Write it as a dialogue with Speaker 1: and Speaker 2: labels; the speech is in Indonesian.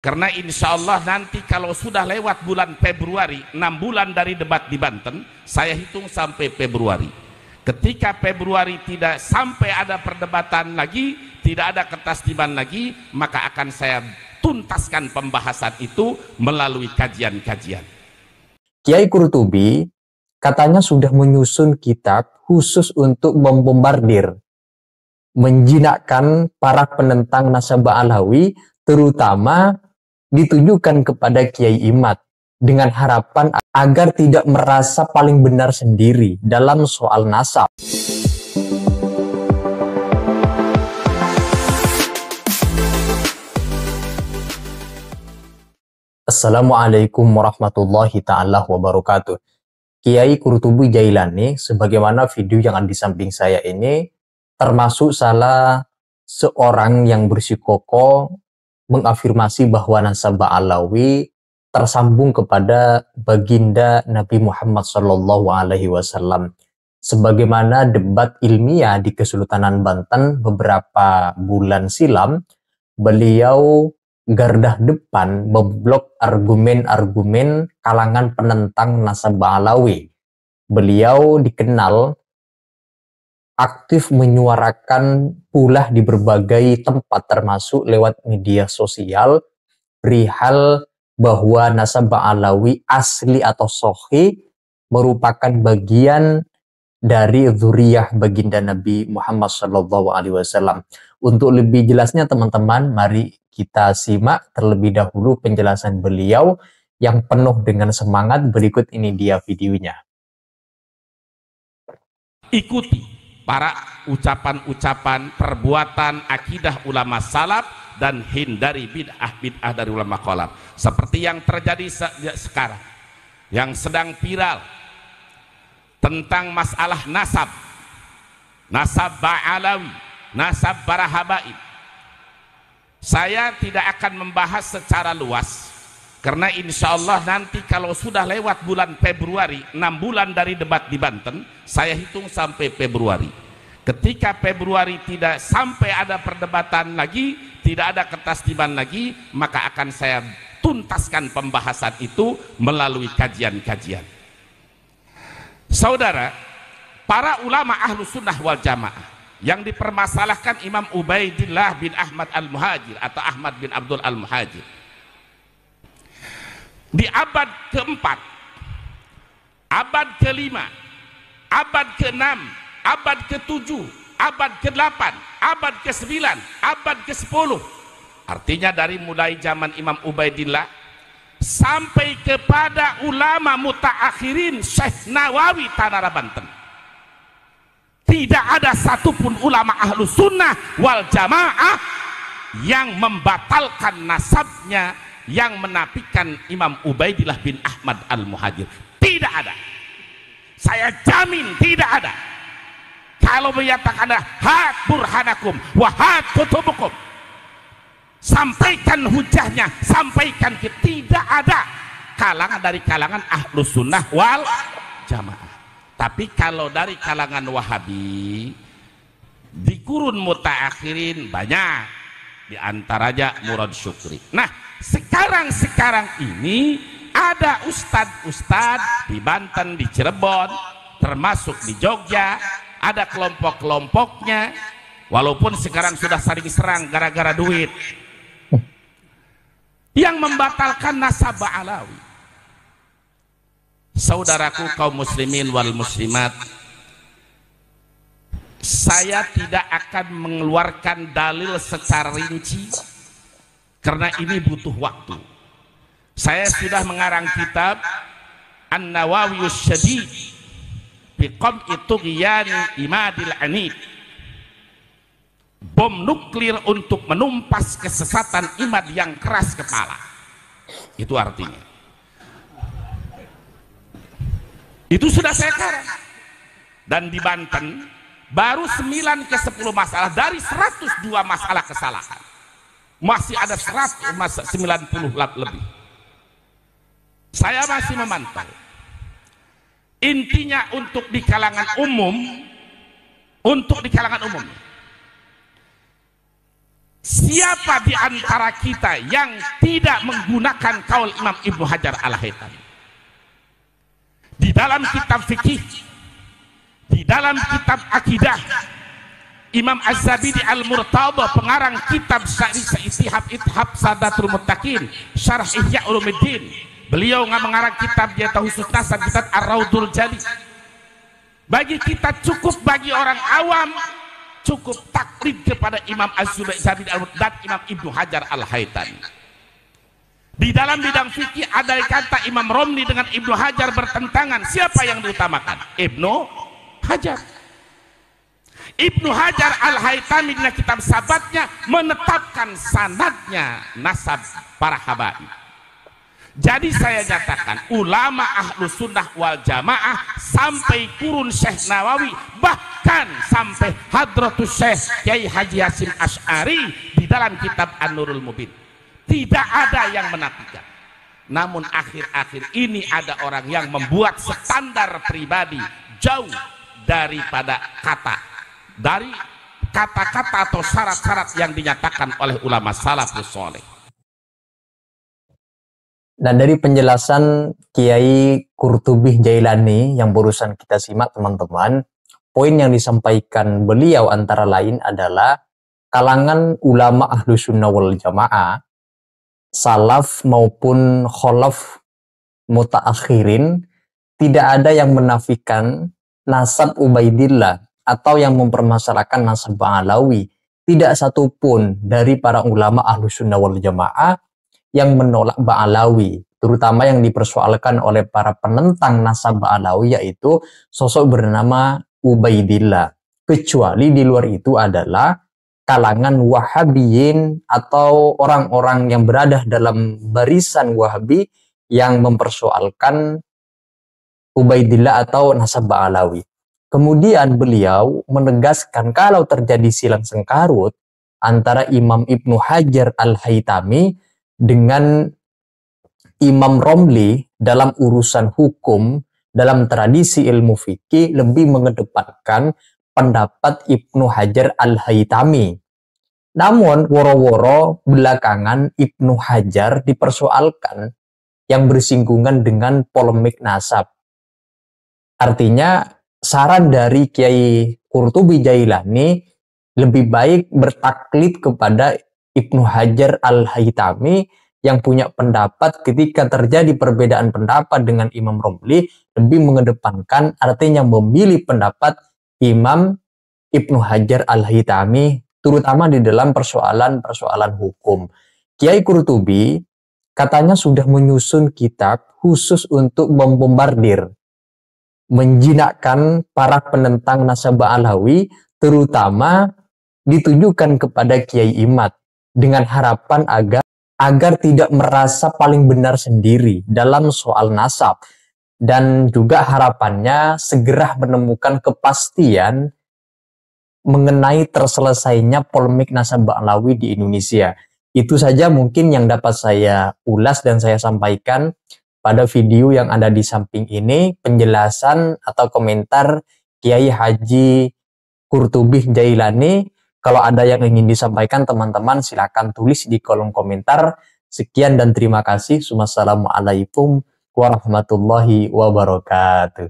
Speaker 1: Karena insya Allah nanti kalau sudah lewat bulan Februari, 6 bulan dari debat di Banten, saya hitung sampai Februari. Ketika Februari tidak sampai ada perdebatan lagi, tidak ada ketasdiman lagi, maka akan saya tuntaskan pembahasan itu melalui kajian-kajian.
Speaker 2: Kiai Qurtubi katanya sudah menyusun kitab khusus untuk membombardir, menjinakkan para penentang nasabah Alawi, terutama ditujukan kepada Kiai Imad dengan harapan agar tidak merasa paling benar sendiri dalam soal nasab. Assalamualaikum warahmatullahi ta'ala wabarakatuh. Kiai Qurtubi Jailani, sebagaimana video yang ada di samping saya ini, termasuk salah seorang yang bersikukuh mengafirmasi bahwa nasabah Alawi tersambung kepada baginda Nabi Muhammad SAW. Sebagaimana debat ilmiah di Kesultanan Banten beberapa bulan silam, beliau garda depan memblok argumen-argumen kalangan penentang nasabah Alawi. Beliau dikenal aktif menyuarakan pula di berbagai tempat termasuk lewat media sosial perihal bahwa nasabah Alawi asli atau sahih merupakan bagian dari dzurriyyah baginda Nabi Muhammad SAW. Untuk lebih jelasnya teman-teman, mari kita simak terlebih dahulu penjelasan beliau yang penuh dengan semangat. Berikut ini dia videonya.
Speaker 1: Ikuti para ucapan-ucapan, perbuatan, akidah ulama salaf dan hindari bid'ah-bid'ah dari ulama khalaf. Seperti yang terjadi sekarang, yang sedang viral tentang masalah nasab Alawi, nasab para habaib. Saya tidak akan membahas secara luas karena insya Allah nanti kalau sudah lewat bulan Februari, 6 bulan dari debat di Banten, saya hitung sampai Februari. Ketika Februari tidak sampai ada perdebatan lagi, tidak ada ketasdiman lagi, maka akan saya tuntaskan pembahasan itu melalui kajian-kajian. Saudara, para ulama ahlu sunnah wal jamaah yang dipermasalahkan Imam Ubaidillah bin Ahmad al-Muhajir atau Ahmad bin Abdul al-Muhajir di abad keempat, abad kelima, abad keenam, abad ketujuh, abad ke-8, abad ke-9, abad ke-10, artinya dari mulai zaman Imam Ubaidillah sampai kepada ulama mutaakhirin Syekh Nawawi Tanara Banten, tidak ada satupun ulama ahlu sunnah wal jamaah yang membatalkan nasabnya, yang menafikan Imam Ubaidillah bin Ahmad al-Muhajir. Tidak ada, saya jamin tidak ada. Kalau menyatakan hat burhanakum wa hat kutubukum, sampaikan hujahnya, sampaikan, tidak ada kalangan dari kalangan ahlu sunnah wal jamaah. Tapi kalau dari kalangan Wahabi di kurun mutaakhirin banyak, diantaranya Murad Syukri. Nah, sekarang ini ada ustadz di Banten, di Cirebon, termasuk di Jogja, ada kelompok-kelompoknya, walaupun sekarang sudah saling serang gara-gara duit, yang membatalkan nasabah Alawi. Saudaraku kaum muslimin wal muslimat, saya tidak akan mengeluarkan dalil secara rinci karena ini butuh waktu. Saya sudah mengarang kitab An-Nawawiyus Syadid fi Qam'i Tughyani Imadil Anid, bom nuklir untuk menumpas kesesatan imad yang keras kepala. Itu artinya. Itu sudah saya karang. Dan di Banten baru 9 ke 10 masalah dari 102 masalah kesalahan. Masih ada 90 lebih. Saya masih memantau. Intinya untuk di kalangan umum, Siapa di antara kita yang tidak menggunakan kaul Imam Ibnu Hajar Al-Haytami? Di dalam kitab fikih, di dalam kitab akidah, Imam Az-Zabidi Al-Murtada, pengarang kitab Ithab Sadatul Muttaqin, Syarah Ihya Ulumuddin, beliau mengarang kitab dia khusus nasab, kitab Ar-Raudul Jali. Bagi kita cukup, bagi orang awam cukup taklid kepada Imam Az-Zabidi dan Imam Ibnu Hajar Al-Haytami. Di dalam bidang fikih ada kata Imam Romli dengan Ibnu Hajar bertentangan, siapa yang diutamakan? Ibnu Hajar. Ibnu Hajar Al-Haytami dengan kitab sabatnya menetapkan sanadnya nasab para habaib. Jadi saya nyatakan ulama ahlu sunnah wal jamaah sampai kurun Syekh Nawawi, bahkan sampai Hadratus Syekh Kiai Haji Hasyim Asy'ari di dalam kitab An-Nurul Mubin, tidak ada yang menafikan. Namun akhir-akhir ini ada orang yang membuat standar pribadi jauh daripada dari kata-kata atau syarat-syarat yang dinyatakan oleh ulama salafus saleh.
Speaker 2: Dan dari penjelasan Kiai Qurtubi Jailani yang barusan kita simak teman-teman, poin yang disampaikan beliau antara lain adalah kalangan ulama ahlu sunnah wal jamaah, salaf maupun kholaf mutaakhirin, tidak ada yang menafikan nasab Ubaidillah atau yang mempermasalahkan nasab Ba'alawi. Tidak satupun dari para ulama ahlu sunnah wal jamaah yang menolak Ba'alawi, terutama yang dipersoalkan oleh para penentang nasab Ba'alawi, yaitu sosok bernama Ubaidillah. Kecuali di luar itu adalah kalangan Wahabiyin atau orang-orang yang berada dalam barisan Wahabi yang mempersoalkan Ubaidillah atau nasab Ba'alawi. Kemudian beliau menegaskan kalau terjadi silang sengkarut antara Imam Ibnu Hajar Al-Haytami dengan Imam Romli dalam urusan hukum, dalam tradisi ilmu fikih lebih mengedepankan pendapat Ibnu Hajar Al-Haytami. Namun woro-woro belakangan Ibnu Hajar dipersoalkan yang bersinggungan dengan polemik nasab. Artinya saran dari Kiai Qurtubi Jailani lebih baik bertaklid kepada Ibnu Hajar Al-Haytami yang punya pendapat ketika terjadi perbedaan pendapat dengan Imam Romli, lebih mengedepankan, artinya memilih pendapat Imam Ibnu Hajar Al-Haytami, terutama di dalam persoalan-persoalan hukum. Kiai Qurtubi katanya sudah menyusun kitab khusus untuk membombardir, menjinakkan para penentang nasab Ba'alawi, terutama ditujukan kepada Kiai Imad, dengan harapan agar tidak merasa paling benar sendiri dalam soal nasab, dan juga harapannya segera menemukan kepastian mengenai terselesainya polemik nasab Ba'alawi di Indonesia. Itu saja mungkin yang dapat saya ulas dan saya sampaikan pada video yang ada di samping ini. Penjelasan atau komentar Kiai Haji Qurtubi Jailani, kalau ada yang ingin disampaikan teman-teman silakan tulis di kolom komentar. Sekian dan terima kasih. Wassalamualaikum warahmatullahi wabarakatuh.